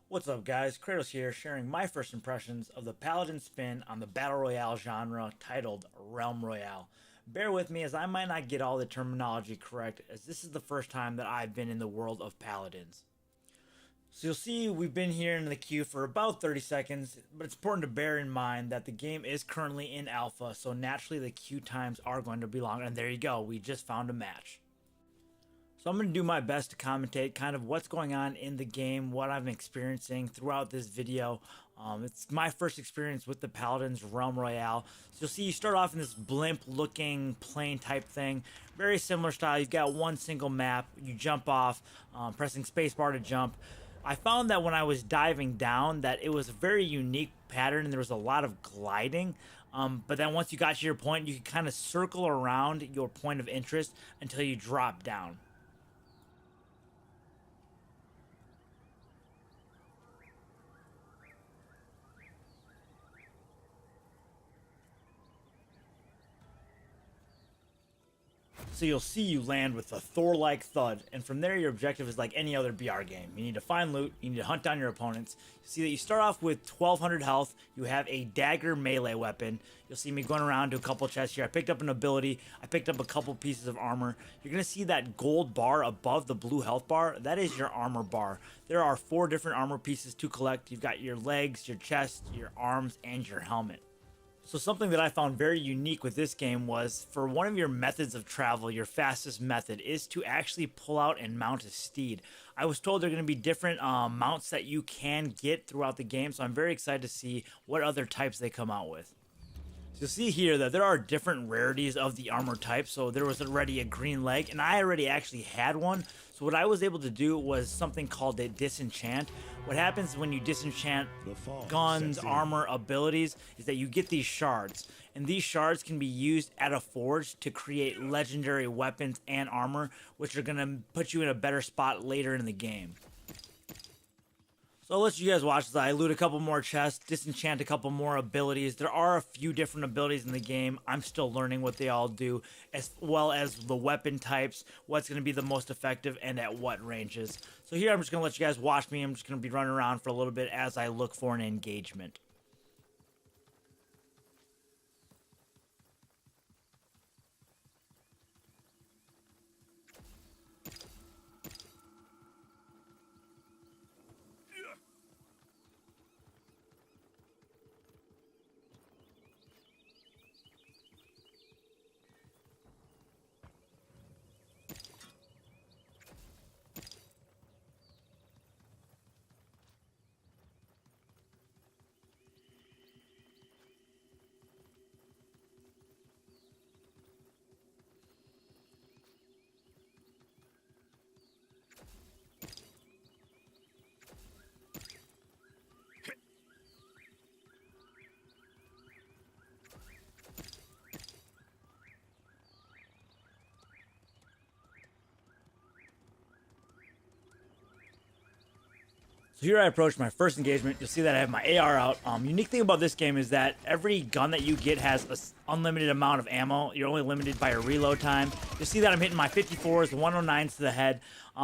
What's up, guys? Kratos here, sharing my first impressions of the Paladin spin on the Battle Royale genre titled Realm Royale. Bear with me as I might not get all the terminology correct, as this is the first time that I've been in the world of Paladins. So you'll see we've been here in the queue for about 30 seconds, but it's important to bear in mind that the game is currently in alpha, so naturally the queue times are going to be longer, and there you go, we just found a match. So I'm going to do my best to commentate kind of what's going on in the game, what I'm experiencing throughout this video. It's my first experience with the Paladin's Realm Royale. So you'll see you start off in this blimp looking plane type thing. Very similar style. You've got one single map. You jump off, pressing spacebar to jump. I found that when I was diving down that it was a very unique pattern and there was a lot of gliding. But then once you got to your point, you could kind of circle around your point of interest until you drop down. So you'll see you land with a Thor-like thud, and from there your objective is like any other BR game. You need to find loot, you need to hunt down your opponents. You see that you start off with 1200 health, you have a dagger melee weapon. You'll see me going around to a couple chests here. I picked up an ability, I picked up a couple pieces of armor. You're going to see that gold bar above the blue health bar, that is your armor bar. There are 4 different armor pieces to collect. You've got your legs, your chest, your arms, and your helmet. So something that I found very unique with this game was for one of your methods of travel, your fastest method is to actually pull out and mount a steed. I was told there are going to be different mounts that you can get throughout the game, so I'm very excited to see what other types they come out with. So you'll see here that there are different rarities of the armor type. So there was already a green leg, and I already actually had one. So what I was able to do was something called a disenchant. What happens when you disenchant guns, armor, abilities is that you get these shards. And these shards can be used at a forge to create legendary weapons and armor, which are going to put you in a better spot later in the game. So I'll let you guys watch as I loot a couple more chests, disenchant a couple more abilities. There are a few different abilities in the game. I'm still learning what they all do, as well as the weapon types, what's going to be the most effective, and at what ranges. So here I'm just going to let you guys watch me. I'm just going to be running around for a little bit as I look for an engagement. So here I approach my first engagement. You'll see that I have my AR out. Unique thing about this game is that every gun that you get has an unlimited amount of ammo. You're only limited by your reload time. You'll see that I'm hitting my 54s, the 109s to the head.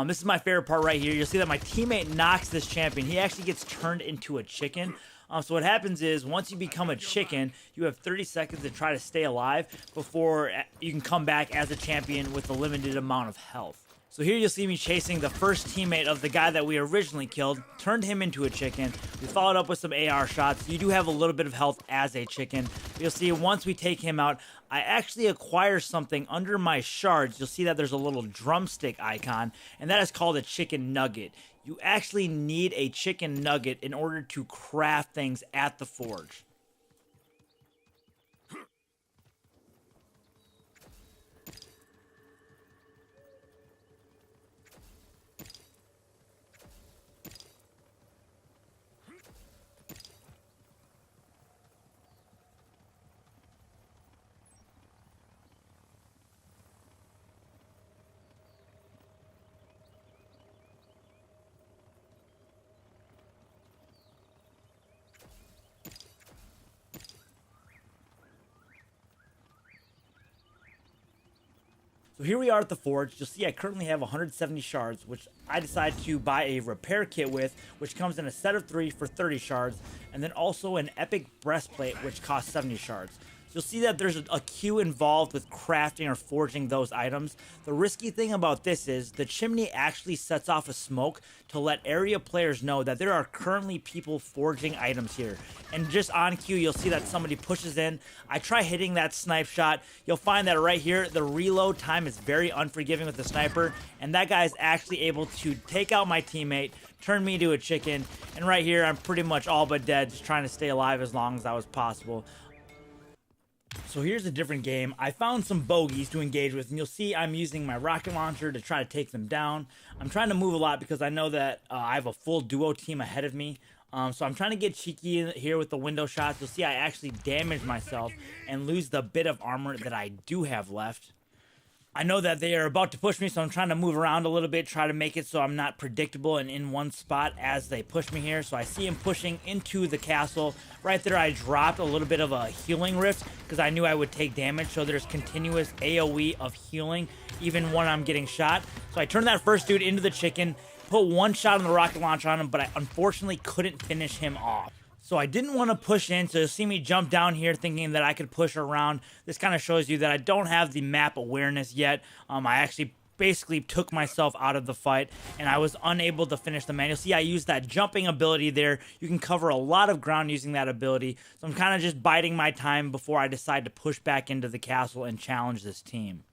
This is my favorite part right here. You'll see that my teammate knocks this champion. He actually gets turned into a chicken. So what happens is once you become a chicken, you have 30 seconds to try to stay alive before you can come back as a champion with a limited amount of health. So here you'll see me chasing the first teammate of the guy that we originally killed, turned him into a chicken. We followed up with some AR shots. You do have a little bit of health as a chicken. You'll see once we take him out, I actually acquire something under my shards. You'll see that there's a little drumstick icon, and that is called a chicken nugget. You actually need a chicken nugget in order to craft things at the forge. So here we are at the forge. You'll see I currently have 170 shards, which I decided to buy a repair kit with, which comes in a set of 3 for 30 shards, and then also an epic breastplate, which costs 70 shards. You'll see that there's a queue involved with crafting or forging those items. The risky thing about this is the chimney actually sets off a smoke to let area players know that there are currently people forging items here. And just on cue, you'll see that somebody pushes in. I try hitting that snipe shot. You'll find that right here, the reload time is very unforgiving with the sniper, and that guy is actually able to take out my teammate, turn me into a chicken, and right here, I'm pretty much all but dead, just trying to stay alive as long as that was possible. So here's a different game. I found some bogeys to engage with, and you'll see I'm using my rocket launcher to try to take them down. I'm trying to move a lot because I know that I have a full duo team ahead of me. So I'm trying to get cheeky here with the window shots. You'll see I actually damage myself and lose the bit of armor that I do have left. I know that they are about to push me, so I'm trying to move around a little bit, try to make it so I'm not predictable and in one spot as they push me here. So I see him pushing into the castle. Right there, I dropped a little bit of a healing rift because I knew I would take damage. So there's continuous AoE of healing even when I'm getting shot. So I turned that first dude into the chicken, put one shot on the rocket launcher on him, but I unfortunately couldn't finish him off. So I didn't want to push in, so you'll see me jump down here thinking that I could push around. This kind of shows you that I don't have the map awareness yet. I actually basically took myself out of the fight, and I was unable to finish the man. You'll see I used that jumping ability there. You can cover a lot of ground using that ability. So I'm kind of just biding my time before I decide to push back into the castle and challenge this team.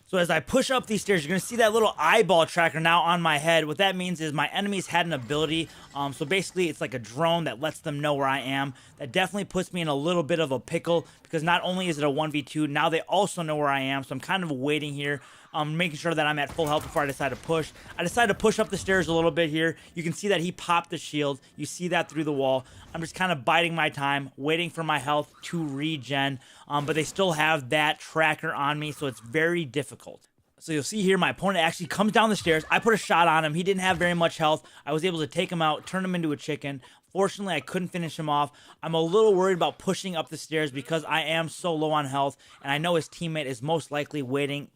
So as I push up these stairs, you're going to see that little eyeball tracker now on my head. What that means is my enemies had an ability. So basically, it's like a drone that lets them know where I am. That definitely puts me in a little bit of a pickle because not only is it a 1v2, now they also know where I am. So I'm kind of waiting here, making sure that I'm at full health before I decide to push. I decided to push up the stairs a little bit here. You can see that he popped the shield. You see that through the wall. I'm just kind of biding my time, waiting for my health to regen. But they still have that tracker on me, so it's very difficult. So you'll see here my opponent actually comes down the stairs. I put a shot on him. He didn't have very much health. I was able to take him out, turn him into a chicken. Fortunately, I couldn't finish him off. I'm a little worried about pushing up the stairs because I am so low on health, and I know his teammate is most likely waiting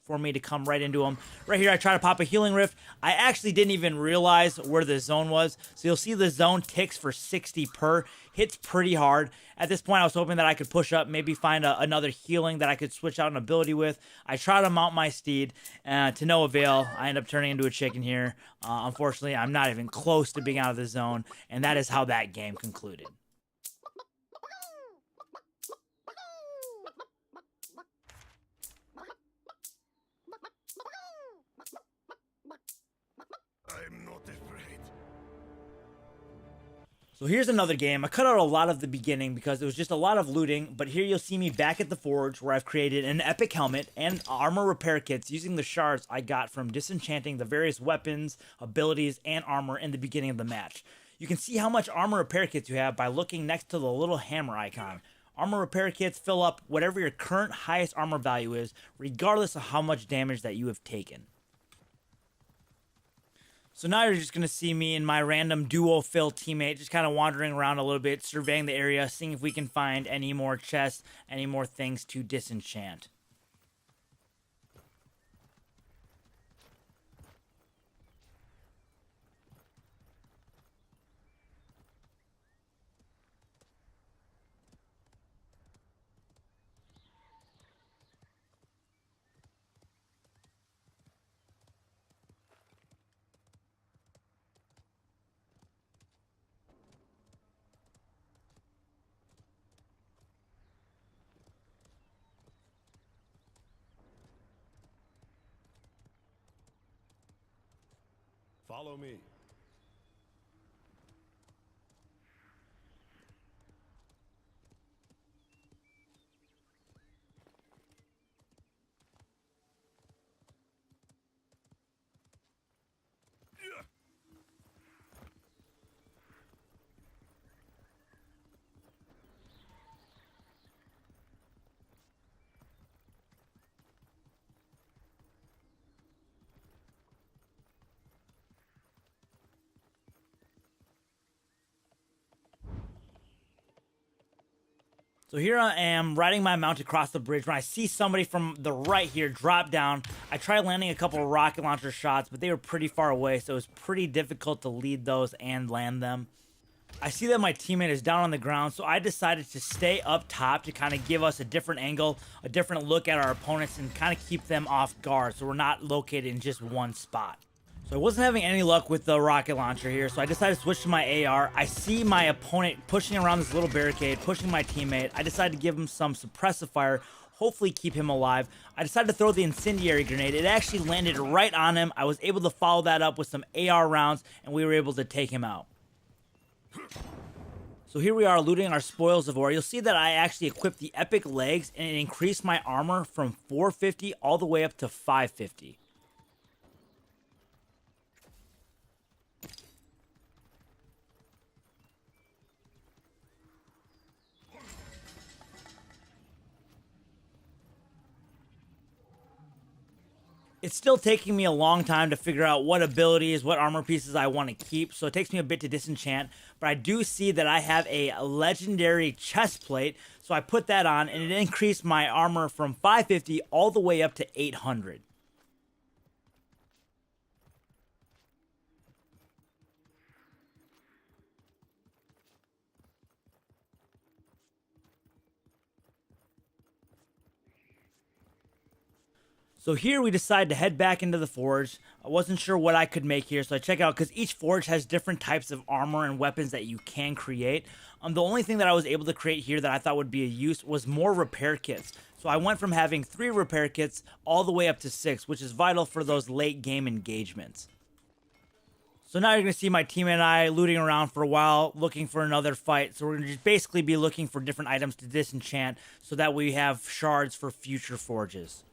for me to come right into him. Right here, I try to pop a healing rift. I actually didn't even realize where the zone was. So you'll see the zone ticks for 60 per. Hits pretty hard. At this point, I was hoping that I could push up, maybe find another healing that I could switch out an ability with. I try to mount my steed, to no avail. I end up turning into a chicken here. Unfortunately, I'm not even close to being out of the zone, and that is how that game concluded. I'm not afraid. So here's another game. I cut out a lot of the beginning because it was just a lot of looting, but here you'll see me back at the forge where I've created an epic helmet and armor repair kits using the shards I got from disenchanting the various weapons, abilities, and armor in the beginning of the match. You can see how much armor repair kits you have by looking next to the little hammer icon. Armor repair kits fill up whatever your current highest armor value is, regardless of how much damage that you have taken. So now you're just going to see me and my random duo fill teammate just kind of wandering around a little bit, surveying the area, seeing if we can find any more chests, any more things to disenchant. Follow me. So here I am riding my mount across the bridge when I see somebody from the right here drop down. I tried landing a couple of rocket launcher shots, but they were pretty far away, so it was pretty difficult to lead those and land them. I see that my teammate is down on the ground, so I decided to stay up top to kind of give us a different angle, a different look at our opponents, and kind of keep them off guard so we're not located in just one spot. So I wasn't having any luck with the rocket launcher here, so I decided to switch to my AR. I see my opponent pushing around this little barricade, pushing my teammate. I decided to give him some suppressive fire, hopefully keep him alive. I decided to throw the incendiary grenade. It actually landed right on him. I was able to follow that up with some AR rounds, and we were able to take him out. So here we are looting our spoils of war. You'll see that I actually equipped the epic legs, and it increased my armor from 450 all the way up to 550. It's still taking me a long time to figure out what abilities, what armor pieces I want to keep, so it takes me a bit to disenchant, but I do see that I have a legendary chest plate, so I put that on, and it increased my armor from 550 all the way up to 800. So here we decided to head back into the forge. I wasn't sure what I could make here, so I check out because each forge has different types of armor and weapons that you can create. The only thing that I was able to create here that I thought would be a use was more repair kits. So I went from having 3 repair kits all the way up to 6, which is vital for those late game engagements. So now you're going to see my team and I looting around for a while, looking for another fight. So we're going to just basically be looking for different items to disenchant so that we have shards for future forges.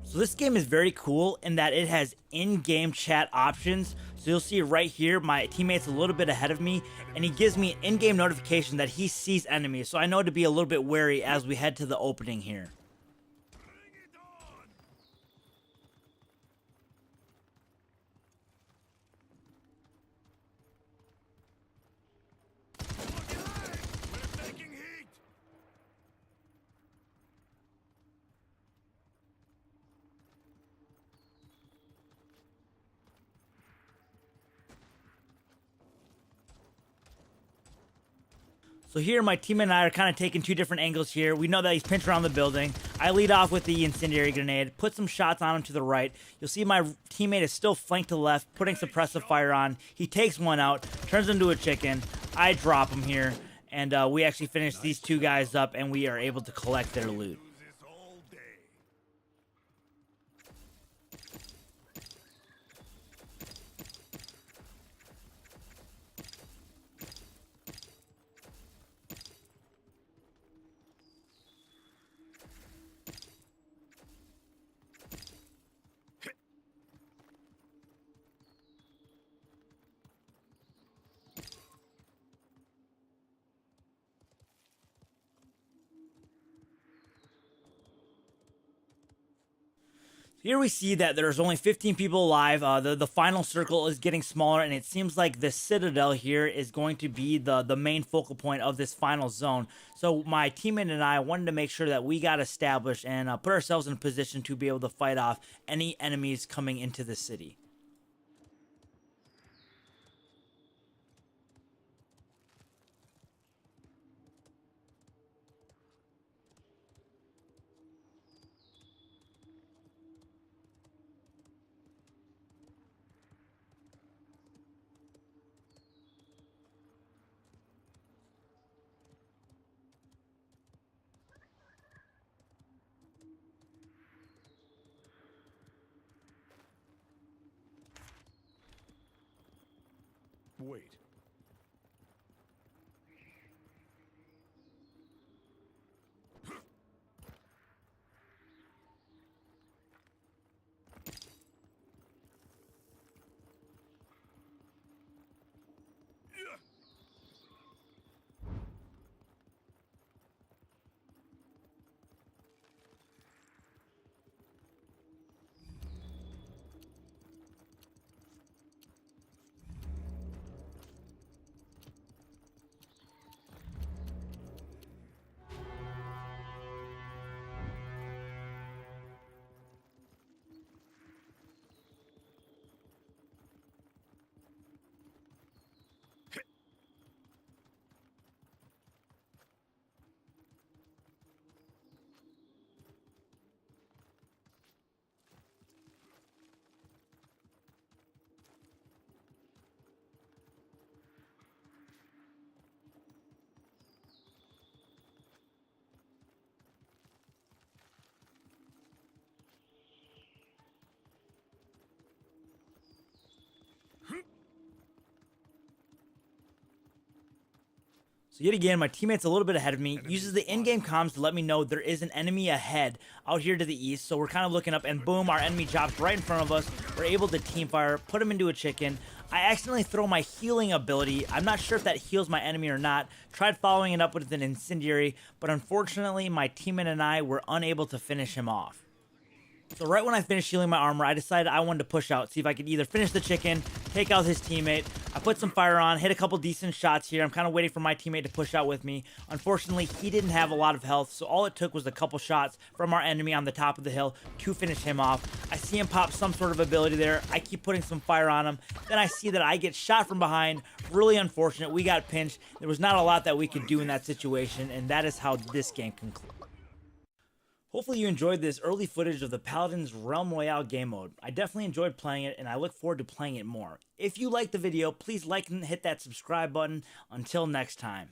So this game is very cool in that it has in-game chat options. So you'll see right here, my teammate's a little bit ahead of me, and he gives me an in-game notification that he sees enemies. So I know to be a little bit wary as we head to the opening here. So here, my team and I are kind of taking 2 different angles here. We know that he's pinched around the building. I lead off with the incendiary grenade, put some shots on him to the right. You'll see my teammate is still flanked to the left, putting suppressive fire on. He takes one out, turns into a chicken. I drop him here, and we actually finish these 2 guys up, and we are able to collect their loot. Here we see that there's only 15 people alive. The final circle is getting smaller, and it seems like the citadel here is going to be the main focal point of this final zone. So my teammate and I wanted to make sure that we got established and put ourselves in a position to be able to fight off any enemies coming into the city. Wait. So yet again, my teammate's a little bit ahead of me, uses the in-game comms to let me know there is an enemy ahead out here to the east. So we're kind of looking up, and boom, our enemy drops right in front of us. We're able to teamfire, put him into a chicken. I accidentally throw my healing ability. I'm not sure if that heals my enemy or not. Tried following it up with an incendiary, but unfortunately, my teammate and I were unable to finish him off. So right when I finished healing my armor, I decided I wanted to push out, see if I could either finish the chicken, take out his teammate. I put some fire on, hit a couple decent shots here. I'm kind of waiting for my teammate to push out with me. Unfortunately, he didn't have a lot of health, so all it took was a couple shots from our enemy on the top of the hill to finish him off. I see him pop some sort of ability there. I keep putting some fire on him. Then I see that I get shot from behind. Really unfortunate. We got pinched. There was not a lot that we could do in that situation, and that is how this game concluded. Hopefully you enjoyed this early footage of the Paladin's Realm Royale game mode. I definitely enjoyed playing it, and I look forward to playing it more. If you liked the video, please like and hit that subscribe button. Until next time.